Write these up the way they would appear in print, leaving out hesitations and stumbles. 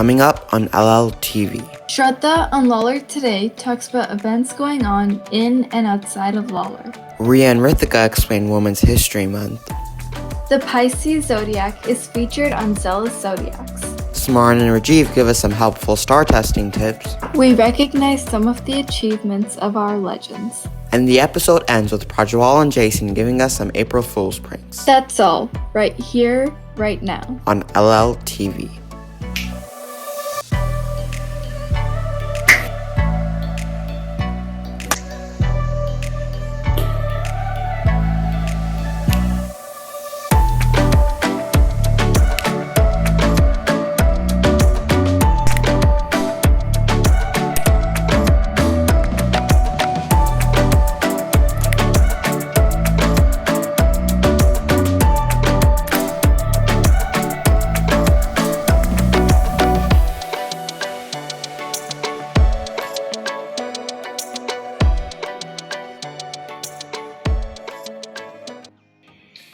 coming up on LLTV. Shraddha on Lawler Today talks about events going on in and outside of Lawler. Ria and Rithika explain Women's History Month. The Pisces zodiac is featured on Zealous Zodiacs. Smaran and Rajiv give us some helpful star testing tips. We recognize some of the achievements of our legends. And the episode ends with Prajwal and Jason giving us some April Fool's pranks. That's all, right here, right now. On LLTV.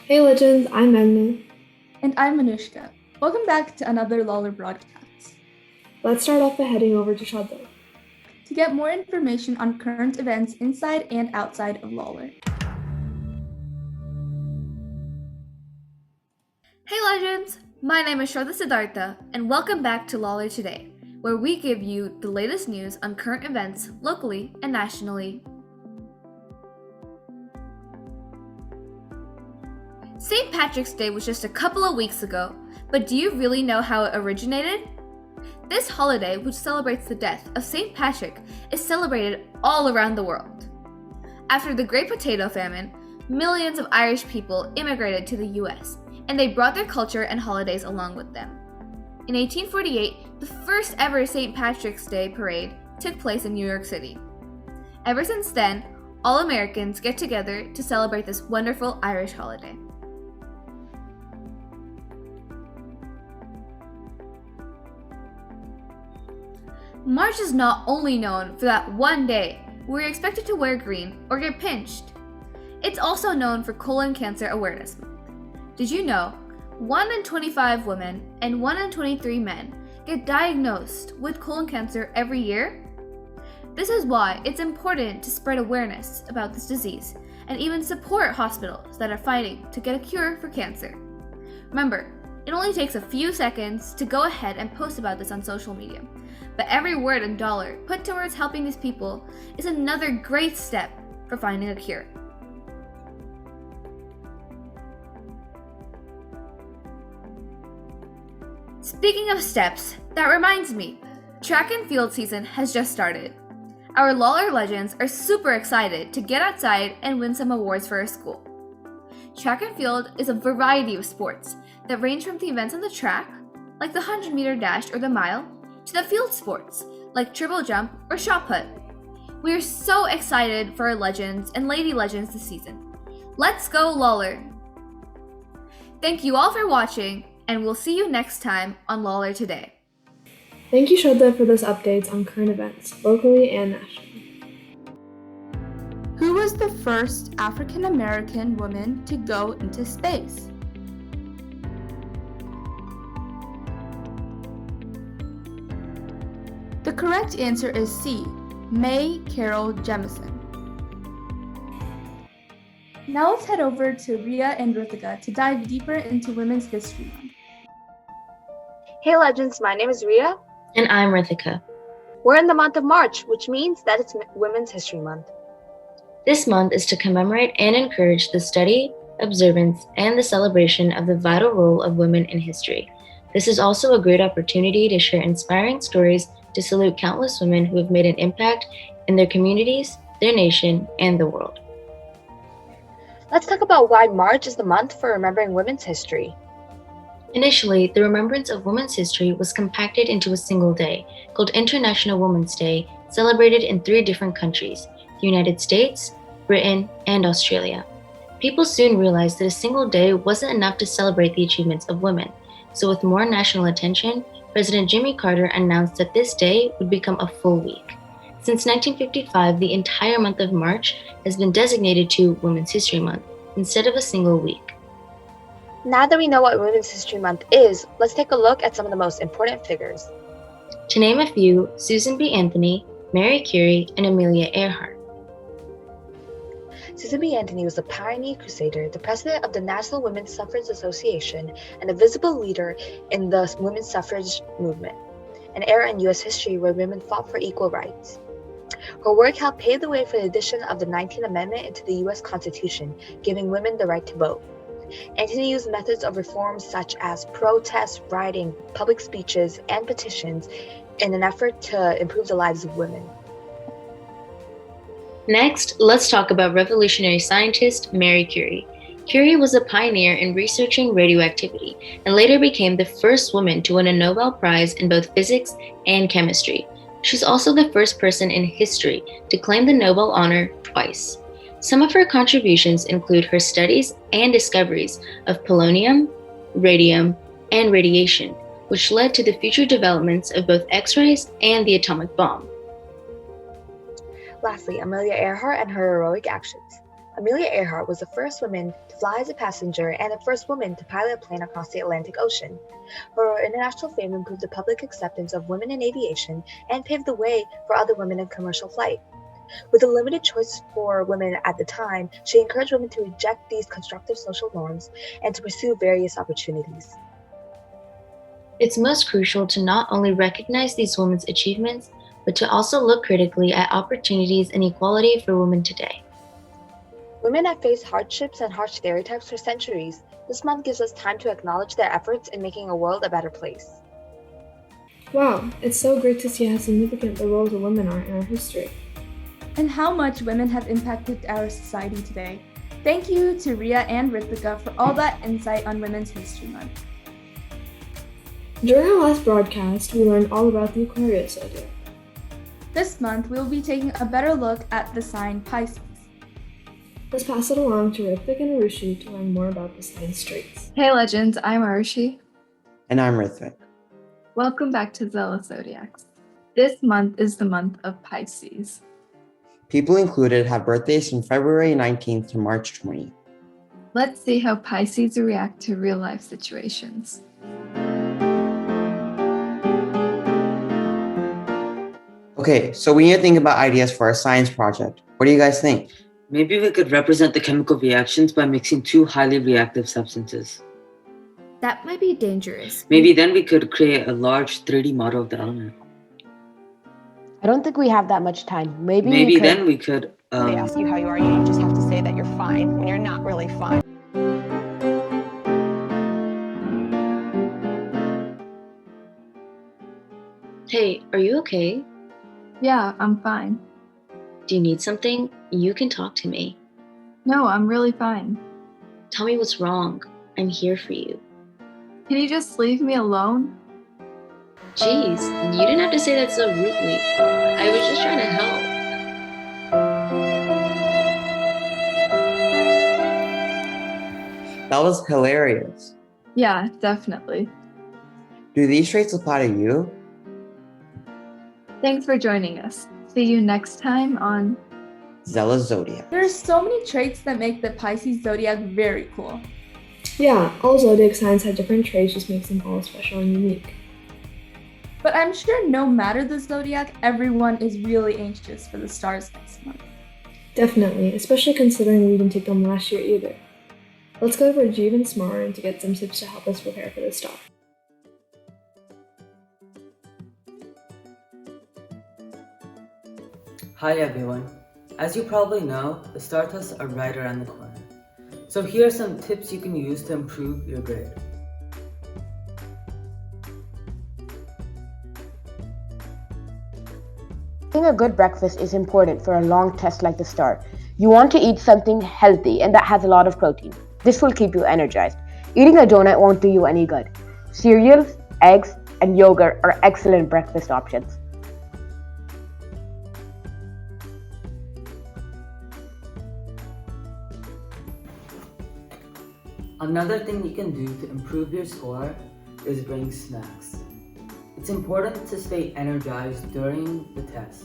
Hey Legends, I'm Magna. And I'm Manushka. Welcome back to another Lawler broadcast. Let's start off by heading over to Shraddha. To get more information on current events inside and outside of Lawler. Hey Legends! My name is Shraddha Siddhartha, and welcome back to Lawler Today, where we give you the latest news on current events locally and nationally. St. Patrick's Day was just a couple of weeks ago, but do you really know how it originated? This holiday, which celebrates the death of St. Patrick, is celebrated all around the world. After the Great Potato Famine, millions of Irish people immigrated to the US, and they brought their culture and holidays along with them. In 1848, the first ever St. Patrick's Day parade took place in New York City. Ever since then, all Americans get together to celebrate this wonderful Irish holiday. March is not only known for that one day where you're expected to wear green or get pinched. It's also known for Colon Cancer Awareness Month. Did you know 1 in 25 women and 1 in 23 men get diagnosed with colon cancer every year? This is why it's important to spread awareness about this disease and even support hospitals that are fighting to get a cure for cancer. Remember, it only takes a few seconds to go ahead and post about this on social media. But every word and dollar put towards helping these people is another great step for finding a cure. Speaking of steps, that reminds me, track and field season has just started. Our Lawler Legends are super excited to get outside and win some awards for our school. Track and field is a variety of sports that range from the events on the track, like the 100-meter dash or the mile, to the field sports, like triple jump or shot put. We are so excited for our Legends and Lady Legends this season. Let's go Lawler! Thank you all for watching, and we'll see you next time on Lawler Today. Thank you Shraddha for those updates on current events, locally and nationally. Who was the first African American woman to go into space? The correct answer is C, May Carol Jemison. Now let's head over to Ria and Rithika to dive deeper into Women's History Month. Hey Legends, my name is Ria. And I'm Rithika. We're in the month of March, which means that it's Women's History Month. This month is to commemorate and encourage the study, observance, and the celebration of the vital role of women in history. This is also a great opportunity to share inspiring stories to salute countless women who have made an impact in their communities, their nation, and the world. Let's talk about why March is the month for remembering women's history. Initially, the remembrance of women's history was compacted into a single day, called International Women's Day, celebrated in 3 different countries, the United States, Britain, and Australia. People soon realized that a single day wasn't enough to celebrate the achievements of women, so with more national attention, President Jimmy Carter announced that this day would become a full week. Since 1955, the entire month of March has been designated to Women's History Month instead of a single week. Now that we know what Women's History Month is, let's take a look at some of the most important figures. To name a few, Susan B. Anthony, Marie Curie, and Amelia Earhart. Susan B. Anthony was a pioneer crusader, the president of the National Women's Suffrage Association, and a visible leader in the women's suffrage movement, an era in U.S. history where women fought for equal rights. Her work helped pave the way for the addition of the 19th Amendment into the U.S. Constitution, giving women the right to vote. Anthony used methods of reform such as protest, writing, public speeches, and petitions in an effort to improve the lives of women. Next, let's talk about revolutionary scientist Marie Curie. Curie was a pioneer in researching radioactivity and later became the first woman to win a Nobel Prize in both physics and chemistry. She's also the first person in history to claim the Nobel honor twice. Some of her contributions include her studies and discoveries of polonium, radium, and radiation, which led to the future developments of both X-rays and the atomic bomb. Lastly, Amelia Earhart and her heroic actions. Amelia Earhart was the first woman to fly as a passenger and the first woman to pilot a plane across the Atlantic Ocean. Her international fame improved the public acceptance of women in aviation and paved the way for other women in commercial flight. With a limited choice for women at the time, she encouraged women to reject these constructive social norms and to pursue various opportunities. It's most crucial to not only recognize these women's achievements, but to also look critically at opportunities and equality for women today. Women have faced hardships and harsh stereotypes for centuries. This month gives us time to acknowledge their efforts in making a world a better place. Wow, it's so great to see how significant the roles of women are in our history. And how much women have impacted our society today. Thank you to Ria and Ritika for all that insight on Women's History Month. During our last broadcast, we learned all about the Aquarius zodiac. This month, we will be taking a better look at the sign Pisces. Let's pass it along to Ritvik and Arushi to learn more about the sign's traits. Hey legends, I'm Arushi. And I'm Rithvik. Welcome back to Zealous Zodiacs. This month is the month of Pisces. People included have birthdays from February 19th to March 20th. Let's see how Pisces react to real-life situations. Okay, so we need to think about ideas for our science project. What do you guys think? Maybe we could represent the chemical reactions by mixing two highly reactive substances. That might be dangerous. Maybe then we could create a large 3D model of the element. I don't think we have that much time. Maybe then we could. They ask you how you are, you just have to say that you're fine when you're not really fine. Hey, are you okay? Yeah, I'm fine. Do you need something? You can talk to me. No, I'm really fine. Tell me what's wrong. I'm here for you. Can you just leave me alone? Jeez, you didn't have to say that so rudely. I was just trying to help. That was hilarious. Yeah, definitely. Do these traits apply to you? Thanks for joining us. See you next time on Zealous Zodiac. There are so many traits that make the Pisces zodiac very cool. Yeah, all zodiac signs have different traits, just makes them all special and unique. But I'm sure no matter the zodiac, everyone is really anxious for the stars next month. Definitely, especially considering we didn't take them last year either. Let's go over Jeev and Smaran to get some tips to help us prepare for this talk. Hi everyone. As you probably know, the STAR tests are right around the corner. So here are some tips you can use to improve your grade. Eating a good breakfast is important for a long test like the STAR. You want to eat something healthy and that has a lot of protein. This will keep you energized. Eating a donut won't do you any good. Cereals, eggs, and yogurt are excellent breakfast options. Another thing you can do to improve your score is bring snacks. It's important to stay energized during the test.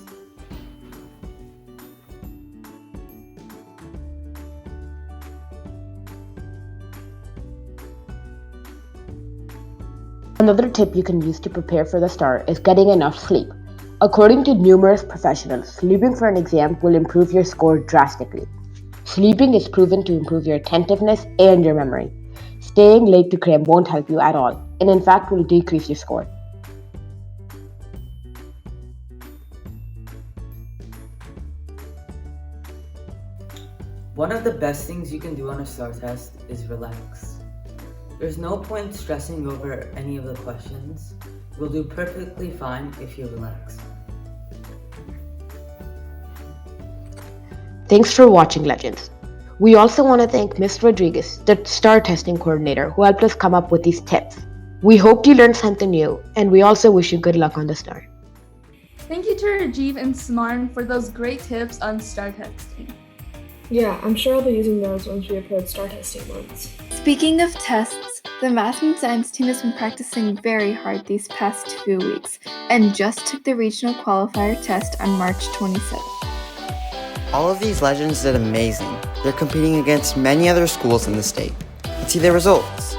Another tip you can use to prepare for the start is getting enough sleep. According to numerous professionals, sleeping for an exam will improve your score drastically. Sleeping is proven to improve your attentiveness and your memory. Staying late to cram won't help you at all, and in fact will decrease your score. One of the best things you can do on a STAR test is relax. There's no point stressing over any of the questions. You'll do perfectly fine if you relax. Thanks for watching, Legends. We also want to thank Ms. Rodriguez, the STAR testing coordinator, who helped us come up with these tips. We hope you learned something new, and we also wish you good luck on the STAR. Thank you to Rajiv and Smarn for those great tips on STAR testing. Yeah, I'm sure I'll be using those once we approach STAR testing months. Speaking of tests, the math and science team has been practicing very hard these past 2 weeks and just took the regional qualifier test on March 27th. All of these legends did amazing. They're competing against many other schools in the state. Let's see their results.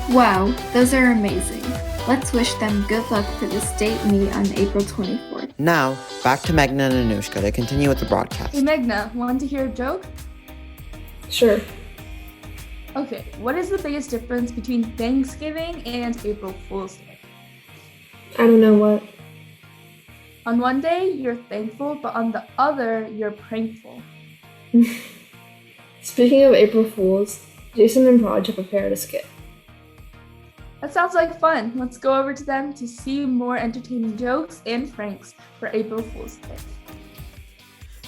Wow, those are amazing. Let's wish them good luck for the state meet on April 24th. Now, back to Meghna and Anushka to continue with the broadcast. Hey Meghna, want to hear a joke? Sure. Okay, what is the biggest difference between Thanksgiving and April Fool's Day? I don't know what. On one day, you're thankful, but on the other, you're prankful. Speaking of April Fools, Jason and Proj have prepared a skit. That sounds like fun. Let's go over to them to see more entertaining jokes and pranks for April Fool's Day.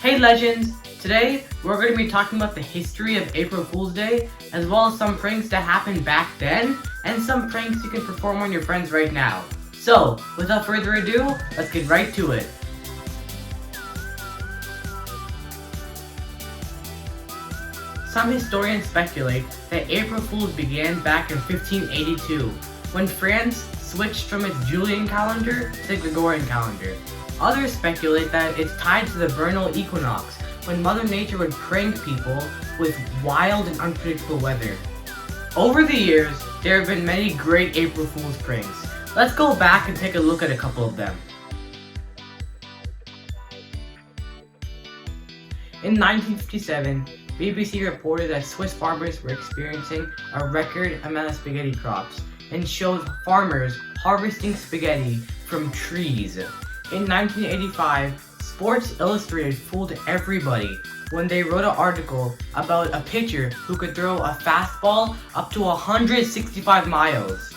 Hey Legends! Today, we're going to be talking about the history of April Fool's Day, as well as some pranks that happened back then, and some pranks you can perform on your friends right now. So, without further ado, let's get right to it. Some historians speculate that April Fools began back in 1582, when France switched from its Julian calendar to the Gregorian calendar. Others speculate that it's tied to the vernal equinox, when Mother Nature would prank people with wild and unpredictable weather. Over the years, there have been many great April Fool's pranks. Let's go back and take a look at a couple of them. In 1957, BBC reported that Swiss farmers were experiencing a record amount of spaghetti crops and showed farmers harvesting spaghetti from trees. In 1985, Sports Illustrated fooled everybody when they wrote an article about a pitcher who could throw a fastball up to 165 miles.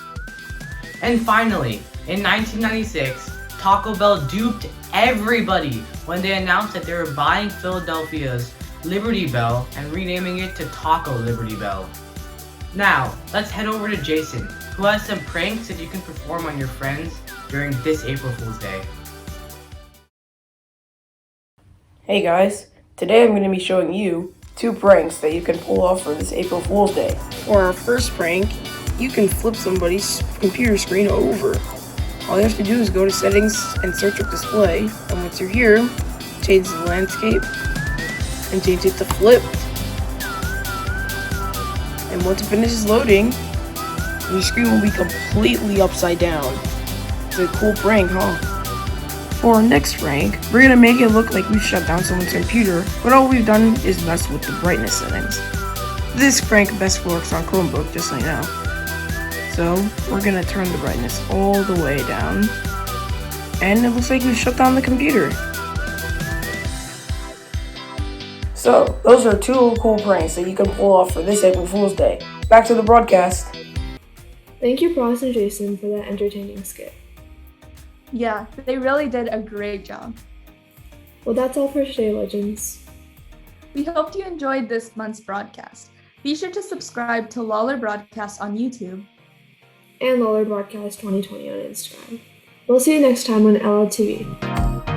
And finally, in 1996, Taco Bell duped everybody when they announced that they were buying Philadelphia's Liberty Bell and renaming it to Taco Liberty Bell. Now, let's head over to Jason, who has some pranks that you can perform on your friends during this April Fool's Day. Hey guys, today I'm going to be showing you 2 pranks that you can pull off for this April Fool's Day. For our first prank, you can flip somebody's computer screen over. All you have to do is go to settings and search up display, and once you're here, change the landscape and change it to flipped. And once it finishes loading, your screen will be completely upside down. It's a cool prank, huh? For our next prank, we're gonna make it look like we've shut down someone's computer, but all we've done is mess with the brightness settings. This prank best works on Chromebook, just so you know. So, we're gonna turn the brightness all the way down, and it looks like we shut down the computer. So, those are 2 cool pranks that you can pull off for this April Fool's Day. Back to the broadcast. Thank you, Proj and Jason, for that entertaining skit. Yeah, they really did a great job. Well, that's all for today, Legends. We hope you enjoyed this month's broadcast. Be sure to subscribe to Lawler Broadcast on YouTube. And Lawler Broadcast 2020 on Instagram. We'll see you next time on LLTV.